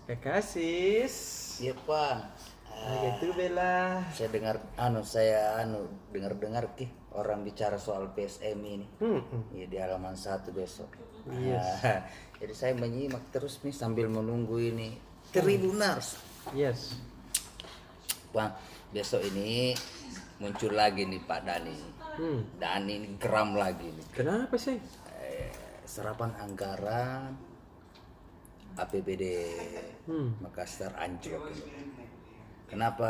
Kakasis. Iya Pak. Gitu Bella. Saya dengar orang bicara soal PSM ini. Ya, di halaman 1 besok. Yes. Jadi saya menyimak terus nih sambil menunggu ini Tribunars. Yes. Bang, besok ini muncul lagi nih Pak Dani. Dani ini geram lagi nih. Kenapa sih? Serapan anggaran APBD Makassar anjlok ini. Kenapa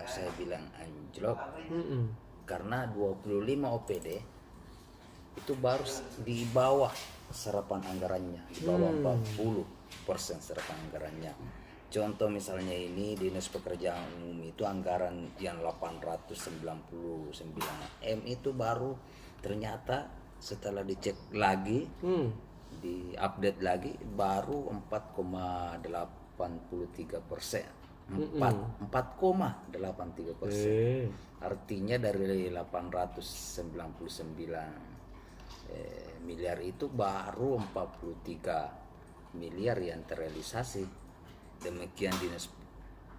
saya bilang anjlok? Karena 25 OPD itu baru di bawah serapan anggarannya, di bawah 40% serapan anggarannya. Contoh misalnya ini Dinas Pekerjaan Umum itu anggaran yang 899 M itu baru ternyata setelah dicek lagi, di update lagi baru 4,83%. 4,83%. Artinya dari 899 miliar itu baru 43 miliar yang terrealisasi. Demikian Dinas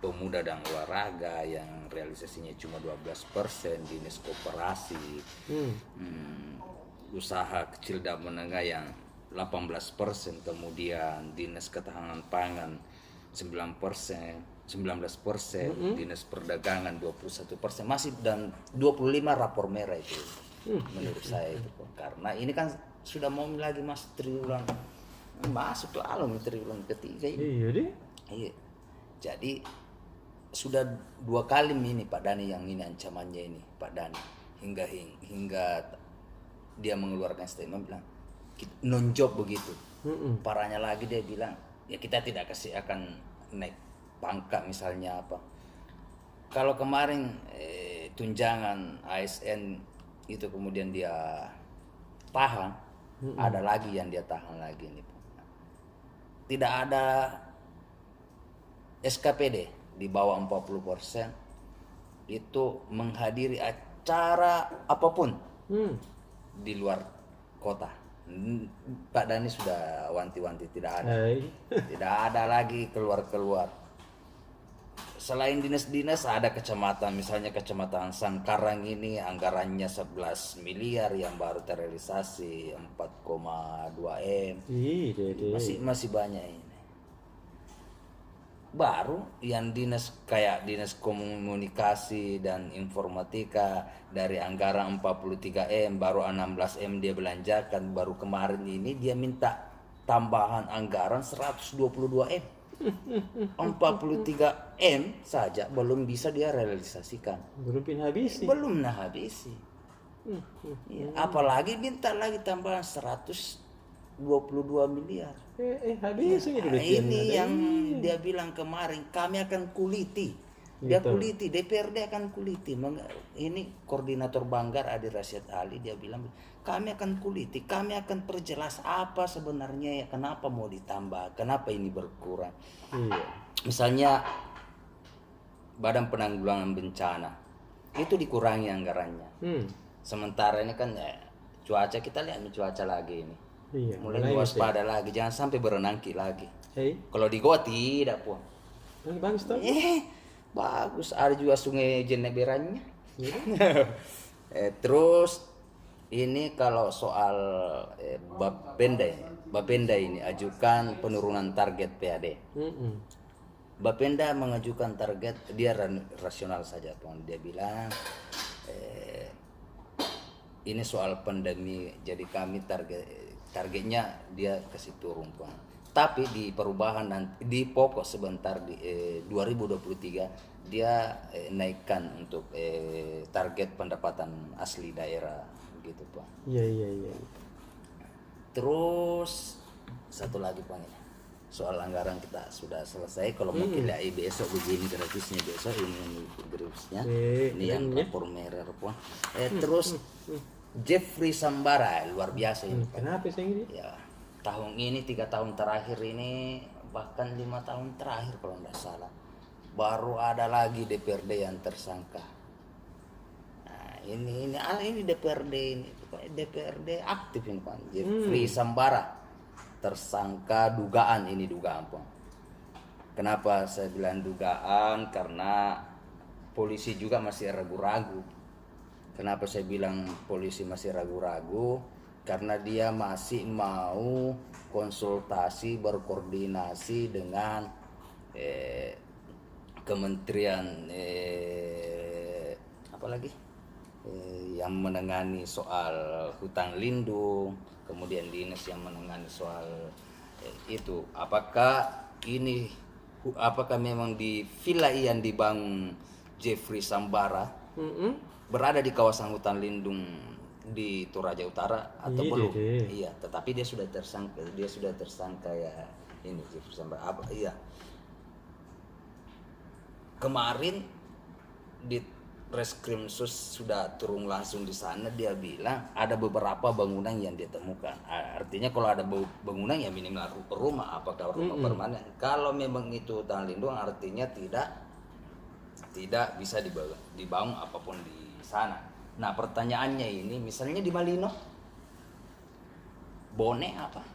Pemuda dan Olahraga yang realisasinya cuma 12%, Dinas Koperasi, usaha kecil dan menengah yang 18%, kemudian Dinas Ketahanan Pangan 19%, Dinas Perdagangan 21%, masih dan 25 rapor merah itu. Menurut saya itu karena ini kan sudah mau lagi masuk triwulan, masuk lalu triwulan ketiga ini. Iya deh. Iya. Jadi sudah 2 kali ini Pak Dani yang ini ancamannya ini Pak Dani hingga dia mengeluarkan statement bilang non-job begitu. Parahnya lagi dia bilang ya kita tidak kasih akan naik pangkat misalnya apa. Kalau kemarin tunjangan ASN itu kemudian dia tahan, ada lagi yang dia tahan lagi nih. Tidak ada SKPD di bawah 40% itu menghadiri acara apapun di luar kota. Pak Dani sudah wanti-wanti tidak ada. Tidak ada lagi keluar. Selain dinas-dinas ada kecamatan, misalnya kecamatan Sangkarang ini anggarannya 11 miliar yang baru terrealisasi 4,2 M. Masih banyak ini. Baru yang dinas kayak Dinas Komunikasi dan Informatika dari anggaran 43 M baru 16 M dia belanjakan. Baru kemarin ini dia minta tambahan anggaran 122 M. 43 M saja belum bisa dia realisasikan. Belum habisi. Ya, apalagi minta lagi tambahan 122 miliar. Habis Ini yang dia bilang kemarin kami akan kuliti. Dia kuliti, DPRD akan kuliti. Ini koordinator Banggar Adi Rasyid Ali dia bilang kami akan kuliti, kami akan perjelas apa sebenarnya ya, kenapa mau ditambah, kenapa ini berkurang. Misalnya Badan Penanggulangan Bencana itu dikurangi anggarannya. Sementara ini kan cuaca, kita lihat cuaca lagi ini. Mulai waspada lagi, jangan sampai berenang lagi. Kalau di Goa tidak pun. Bagus, ada juga sungai Jeneberanya. Terus ini kalau soal Bapenda ini ajukan penurunan target PAD. Bapenda mengajukan target dia rasional saja, Tuan. Dia bilang ini soal pandemi, jadi kami targetnya dia kasih turun, Tuan. Tapi di perubahan nanti di pokok sebentar di 2023 dia naikkan untuk target pendapatan asli daerah gitu, Pak. Iya. Terus satu lagi, Pak, soal anggaran kita sudah selesai. Kalau mungkin ya besok begini gratisnya, besok ini gratisnya. Ini yang rapor merah, Pak. Terus Jeffrey Sambara luar biasa ini. Kenapa sih ini? Ya, tahun ini 3 tahun terakhir ini, bahkan 5 tahun terakhir kalau tidak salah, baru ada lagi DPRD yang tersangka. Nah, ini DPRD aktif ini, Pak. Jeffrey Sambara tersangka dugaan Pak. Kenapa saya bilang dugaan? Karena polisi juga masih ragu-ragu. Kenapa saya bilang polisi masih ragu-ragu? Karena dia masih mau konsultasi, berkoordinasi dengan kementerian apa lagi yang menangani soal hutan lindung, kemudian dinas yang menangani soal itu. Apakah memang di villa yang dibangun Jeffrey Sambara berada di kawasan hutan lindung di Toraja Utara atau belum? Iya, tetapi dia sudah tersangka ya ini Jeffrey Sambara. Iya. Kemarin di Reskrimsus sudah turun langsung di sana, dia bilang ada beberapa bangunan yang dia temukan. Artinya kalau ada bangunan ya minimal rumah, apakah rumah permanen. Kalau memang itu hutan lindung artinya tidak bisa dibangun apapun di sana. Nah pertanyaannya ini, misalnya di Malino, Bone apa?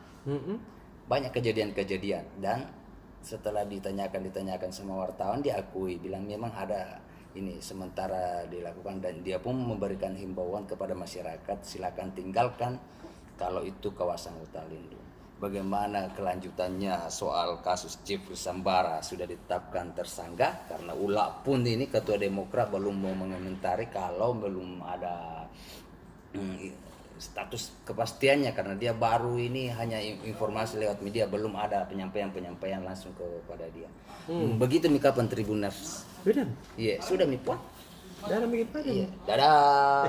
Banyak kejadian-kejadian, dan setelah ditanyakan sama wartawan, diakui bilang memang ada ini sementara dilakukan, dan dia pun memberikan himbauan kepada masyarakat silakan tinggalkan kalau itu kawasan hutan lindung. Bagaimana kelanjutannya soal kasus Jeffrey Sambara sudah ditetapkan tersangka, karena Ula pun ini ketua Demokrat belum mau mengomentari kalau belum ada status kepastiannya, karena dia baru ini hanya informasi lewat media, belum ada penyampaian langsung kepada dia. Begitu nih kapan Tribuners. Sudah? Iya, sudah nih Puan. Dalam bikin pada. Iya. Dadah.